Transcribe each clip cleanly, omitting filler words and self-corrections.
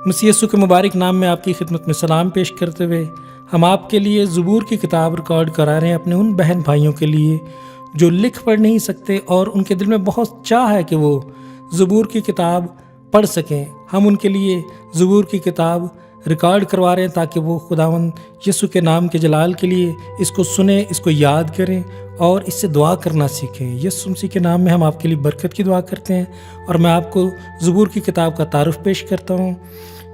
مسیح یسوع کے مبارک نام میں آپ کی خدمت میں سلام پیش کرتے ہوئے ہم آپ کے لیے زبور کی کتاب ریکارڈ کرا رہے ہیں اپنے ان بہن بھائیوں کے لیے جو لکھ پڑھ نہیں سکتے اور ان کے دل میں بہت چاہ ہے کہ وہ زبور کی کتاب پڑھ سکیں۔ ہم ان کے لیے زبور کی کتاب ریکارڈ کروا رہے ہیں تاکہ وہ خداوند یسوع کے نام کے جلال کے لیے اس کو سنیں، اس کو یاد کریں اور اس سے دعا کرنا سیکھیں۔ یسوع مسیح کے نام میں ہم آپ کے لیے برکت کی دعا کرتے ہیں اور میں آپ کو زبور کی کتاب کا تعارف پیش کرتا ہوں۔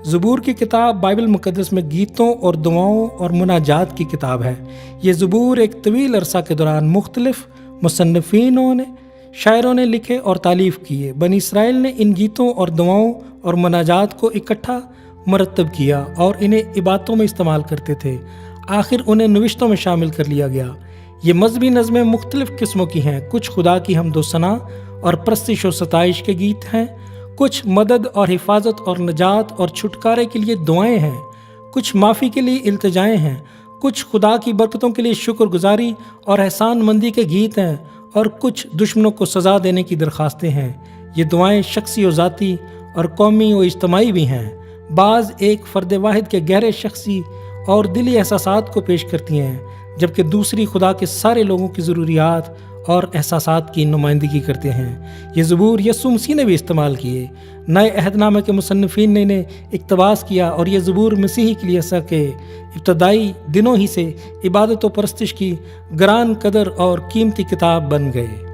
زبور کی کتاب بائبل مقدس میں گیتوں اور دعاؤں اور مناجات کی کتاب ہے۔ یہ زبور ایک طویل عرصہ کے دوران مختلف مصنفینوں نے، شاعروں نے لکھے اور تالیف کیے۔ بنی اسرائیل نے ان گیتوں اور دعاؤں اور مناجات کو اکٹھا مرتب کیا اور انہیں عبادتوں میں استعمال کرتے تھے۔ آخر انہیں نوشتوں میں شامل کر لیا گیا۔ یہ مذہبی نظمیں مختلف قسموں کی ہیں۔ کچھ خدا کی حمد و ثنا اور پرستش و ستائش کے گیت ہیں، کچھ مدد اور حفاظت اور نجات اور چھٹکارے کے لیے دعائیں ہیں، کچھ معافی کے لیے التجائیں ہیں، کچھ خدا کی برکتوں کے لیے شکر گزاری اور احسان مندی کے گیت ہیں، اور کچھ دشمنوں کو سزا دینے کی درخواستیں ہیں۔ یہ دعائیں شخصی و ذاتی اور قومی و اجتماعی بھی ہیں۔ بعض ایک فرد واحد کے گہرے شخصی اور دلی احساسات کو پیش کرتی ہیں، جبکہ دوسری خدا کے سارے لوگوں کی ضروریات اور احساسات کی نمائندگی کرتے ہیں۔ یہ زبور یسوع مسیح نے بھی استعمال کیے۔ نئے عہد نامے کے مصنفین نے انہیں اقتباس کیا اور یہ زبور مسیحی کلیسا کے ابتدائی دنوں ہی سے عبادت و پرستش کی گران قدر اور قیمتی کتاب بن گئے۔